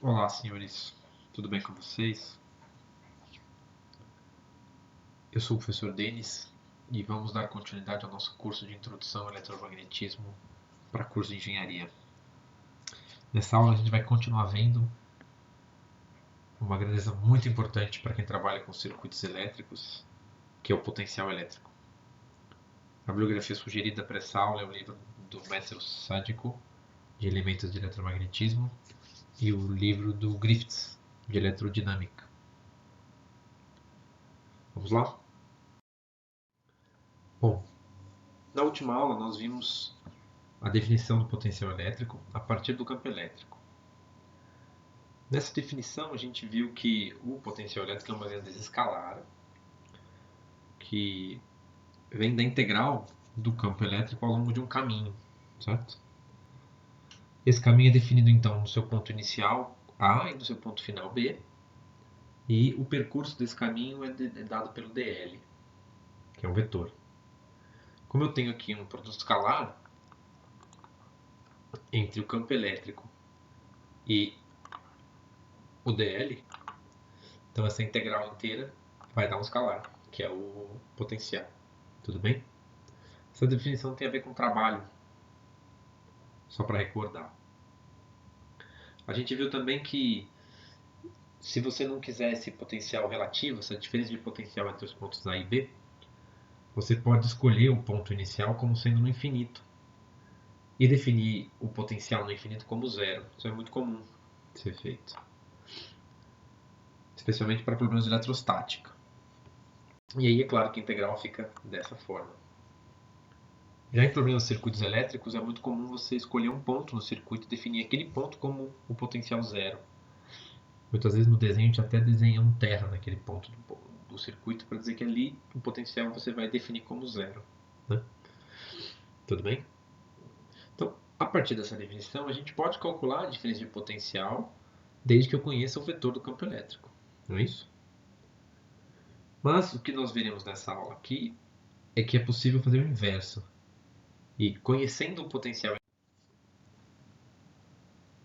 Olá, senhores. Tudo bem com vocês? Eu sou o professor Denis e vamos dar continuidade ao nosso curso de Introdução ao Eletromagnetismo para curso de Engenharia. Nessa aula a gente vai continuar vendo uma grandeza muito importante para quem trabalha com circuitos elétricos, que é o potencial elétrico. A bibliografia sugerida para essa aula é o livro do Mestre Sádico, de Elementos de Eletromagnetismo, e o livro do Griffiths, de Eletrodinâmica. Vamos lá? Bom, na última aula nós vimos a definição do potencial elétrico a partir do campo elétrico. Nessa definição a gente viu que o potencial elétrico é uma grandeza escalar que vem da integral do campo elétrico ao longo de um caminho, certo? Esse caminho é definido então no seu ponto inicial A e no seu ponto final B, e o percurso desse caminho é dado pelo dl, que é um vetor. Como eu tenho aqui um produto escalar entre o campo elétrico e o dl, então essa integral inteira vai dar um escalar, que é o potencial. Tudo bem? Essa definição tem a ver com trabalho, só para recordar. A gente viu também que se você não quiser esse potencial relativo, essa diferença de potencial entre os pontos A e B, você pode escolher o ponto inicial como sendo no infinito e definir o potencial no infinito como zero. Isso é muito comum de ser feito, especialmente para problemas de eletrostática. E aí é claro que a integral fica dessa forma. Já em problemas de circuitos elétricos, é muito comum você escolher um ponto no circuito e definir aquele ponto como o potencial zero. Muitas vezes no desenho a gente até desenha um terra naquele ponto do circuito para dizer que ali o potencial você vai definir como zero. Né? Tudo bem? Então, a partir dessa definição, a gente pode calcular a diferença de potencial desde que eu conheça o vetor do campo elétrico. Não é isso? Mas o que nós veremos nessa aula aqui é que é possível fazer o inverso. E conhecendo o potencial.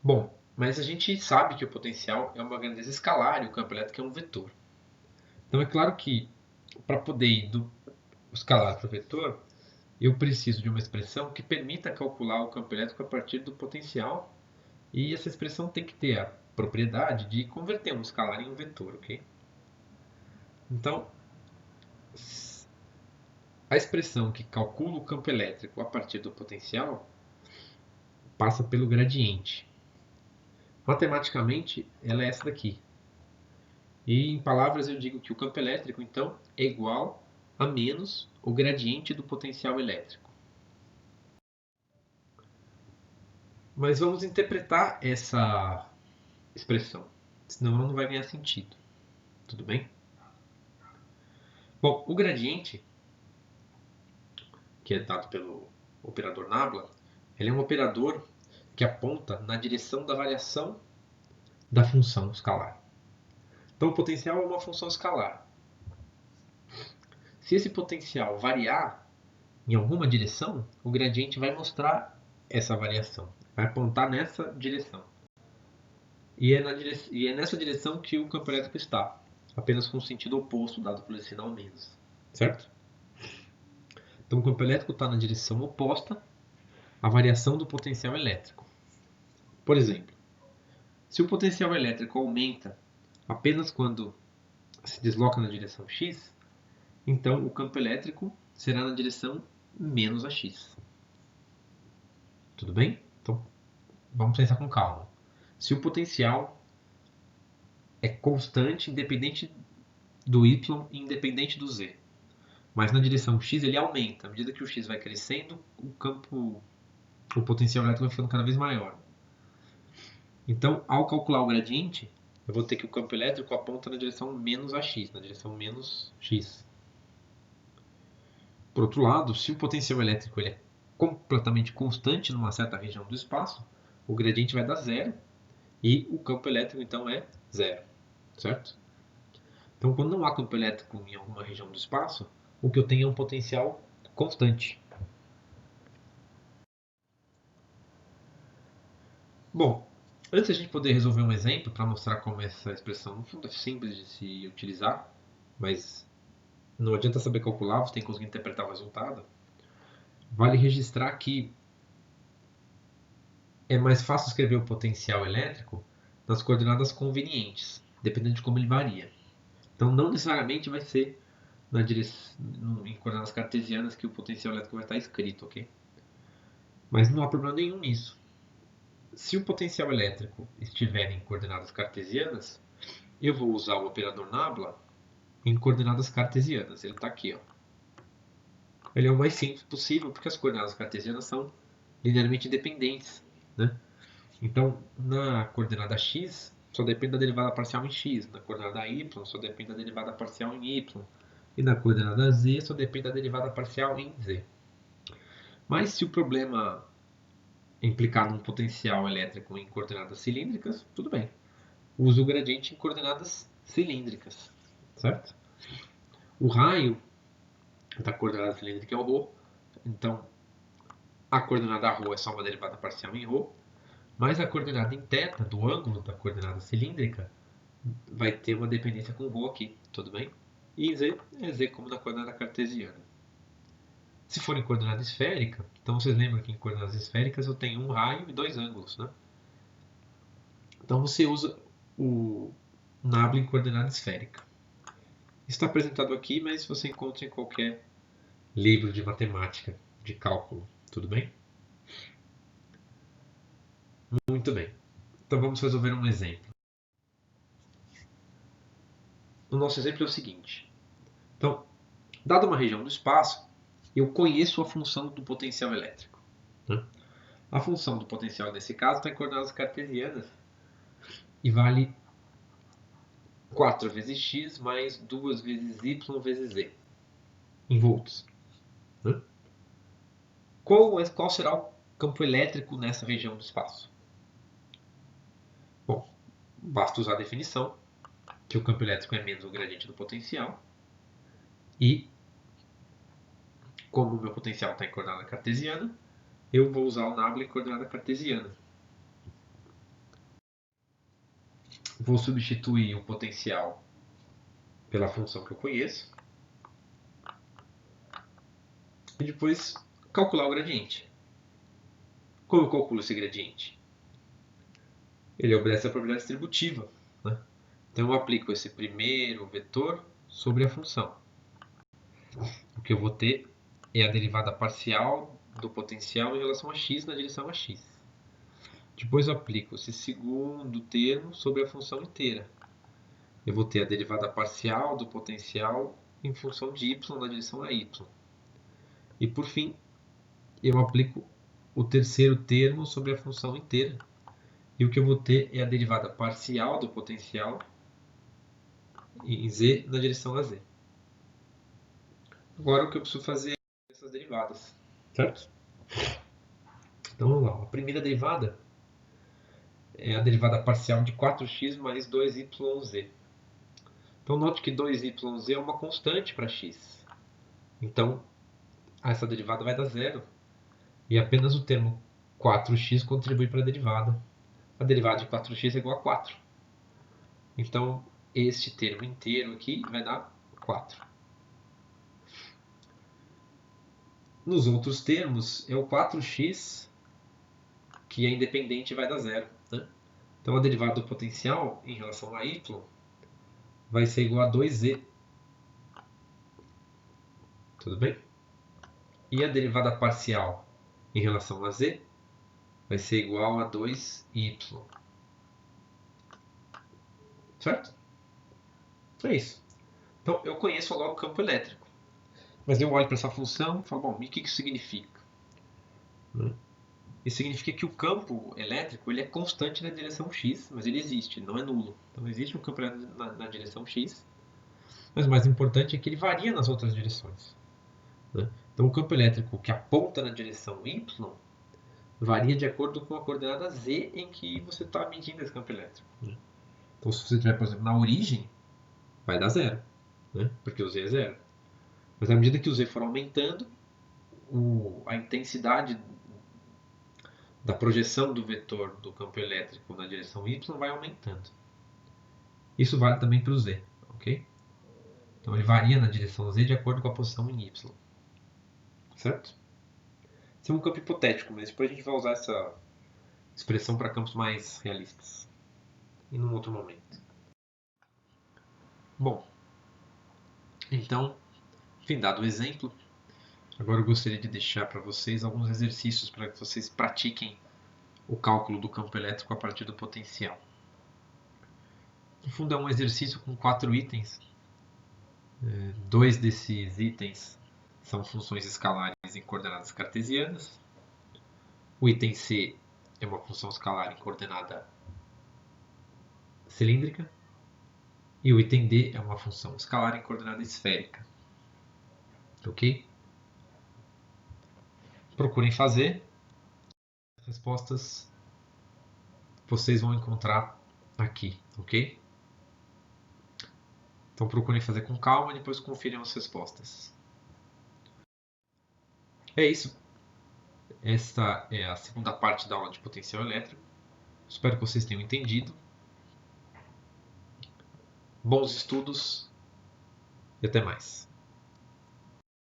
Bom, mas a gente sabe que o potencial é uma grandeza escalar e o campo elétrico é um vetor. Então é claro que para poder ir do escalar para o vetor, eu preciso de uma expressão que permita calcular o campo elétrico a partir do potencial, e essa expressão tem que ter a propriedade de converter um escalar em um vetor, ok? Então, a expressão que calcula o campo elétrico a partir do potencial passa pelo gradiente. Matematicamente, ela é essa daqui. E em palavras eu digo que o campo elétrico, então, é igual a menos o gradiente do potencial elétrico. Mas vamos interpretar essa expressão, senão ela não vai ganhar sentido. Tudo bem? Bom, o gradiente, que é dado pelo operador nabla, ele é um operador que aponta na direção da variação da função escalar. Então, o potencial é uma função escalar. Se esse potencial variar em alguma direção, o gradiente vai mostrar essa variação, vai apontar nessa direção. E é nessa direção que o campo elétrico está, apenas com o sentido oposto dado pelo sinal menos. Certo? Então, o campo elétrico está na direção oposta à variação do potencial elétrico. Por exemplo, se o potencial elétrico aumenta apenas quando se desloca na direção x, então o campo elétrico será na direção menos a x. Tudo bem? Então, vamos pensar com calma. Se o potencial é constante, independente do y e independente do z, mas na direção x ele aumenta. À medida que o x vai crescendo, o potencial elétrico vai ficando cada vez maior. Então, ao calcular o gradiente, eu vou ter que o campo elétrico aponta na direção menos AX, na direção menos X. Por outro lado, se o potencial elétrico ele é completamente constante numa certa região do espaço, o gradiente vai dar zero e o campo elétrico então é zero, certo? Então, quando não há campo elétrico em alguma região do espaço, o que eu tenho é um potencial constante. Bom, Antes de a gente poder resolver um exemplo para mostrar como essa expressão, no fundo, é simples de se utilizar, mas não adianta saber calcular, você tem que conseguir interpretar o resultado. Vale registrar que é mais fácil escrever o potencial elétrico nas coordenadas convenientes, dependendo de como ele varia. Então, não necessariamente vai ser em coordenadas cartesianas que o potencial elétrico vai estar escrito, ok? Mas não há problema nenhum nisso. Se o potencial elétrico estiver em coordenadas cartesianas, eu vou usar o operador nabla em coordenadas cartesianas. Ele está aqui, ó. Ele é o mais simples possível porque as coordenadas cartesianas são linearmente independentes, né? Então, na coordenada x, só depende da derivada parcial em x. Na coordenada y, só depende da derivada parcial em y. E na coordenada z, só depende da derivada parcial em z. Mas se o problema implicar num potencial elétrico em coordenadas cilíndricas, tudo bem. Uso o gradiente em coordenadas cilíndricas, certo? O raio da coordenada cilíndrica é o ρ, então a coordenada ρ é só uma derivada parcial em ρ, mas a coordenada em θ do ângulo da coordenada cilíndrica vai ter uma dependência com ρ aqui, tudo bem? E em z é z como na coordenada cartesiana. Se for em coordenada esférica, então vocês lembram que em coordenadas esféricas eu tenho um raio e dois ângulos, né? Então você usa o nabla em coordenada esférica. Está apresentado aqui, mas você encontra em qualquer livro de matemática, de cálculo, tudo bem? Muito bem. Então vamos resolver um exemplo. O nosso exemplo é o seguinte. Então, dada uma região do espaço, eu conheço a função do potencial elétrico, né? A função do potencial nesse caso está em coordenadas cartesianas e vale 4 vezes x mais 2 vezes y vezes z em volts, né? Qual será o campo elétrico nessa região do espaço? Bom, basta usar a definição, que o campo elétrico é menos o gradiente do potencial, e como o meu potencial está em coordenada cartesiana, eu vou usar o nabla em coordenada cartesiana. Vou substituir o potencial pela função que eu conheço e depois calcular o gradiente. Como eu calculo esse gradiente? Ele obedece à propriedade distributiva, né? Então eu aplico esse primeiro vetor sobre a função. O que eu vou ter é a derivada parcial do potencial em relação a x na direção a x. Depois eu aplico esse segundo termo sobre a função inteira. Eu vou ter a derivada parcial do potencial em função de y na direção a y. E por fim, eu aplico o terceiro termo sobre a função inteira. E o que eu vou ter é a derivada parcial do potencial em z na direção a z. Agora o que eu preciso fazer é essas derivadas, certo? Então vamos lá. A primeira derivada é a derivada parcial de 4x mais 2yz. Então note que 2yz é uma constante para x. Então essa derivada vai dar zero. E apenas o termo 4x contribui para a derivada. A derivada de 4x é igual a 4. Então este termo inteiro aqui vai dar 4. Nos outros termos é o 4x que é independente e vai dar zero, né? Então a derivada do potencial em relação a y vai ser igual a 2z. Tudo bem? E a derivada parcial em relação a z vai ser igual a 2y. Certo? É isso. Então eu conheço agora o campo elétrico. Mas eu olho para essa função e falo, bom, e o que isso significa? Isso significa que o campo elétrico ele é constante na direção x, mas ele existe, não é nulo. Então existe um campo elétrico na direção x, mas o mais importante é que ele varia nas outras direções, né? Então o campo elétrico que aponta na direção y varia de acordo com a coordenada z em que você está medindo esse campo elétrico, né? Então se você estiver, por exemplo, na origem, vai dar zero, né? Porque o z é zero. Mas à medida que o z for aumentando, a intensidade da projeção do vetor do campo elétrico na direção y vai aumentando. Isso vale também para o z, ok? Então ele varia na direção z de acordo com a posição em y. Certo? Esse é um campo hipotético, mas depois a gente vai usar essa expressão para campos mais realistas. E num outro momento. Bom, então, enfim, dado o exemplo, agora eu gostaria de deixar para vocês alguns exercícios para que vocês pratiquem o cálculo do campo elétrico a partir do potencial. No fundo, é um exercício com 4 itens. 2 desses itens são funções escalares em coordenadas cartesianas. O item C é uma função escalar em coordenada cilíndrica. E o item D é uma função escalar em coordenada esférica. Ok? Procurem fazer. As respostas vocês vão encontrar aqui, ok? Então procurem fazer com calma e depois confiram as respostas. É isso. Esta é a segunda parte da aula de potencial elétrico. Espero que vocês tenham entendido. Bons estudos e até mais.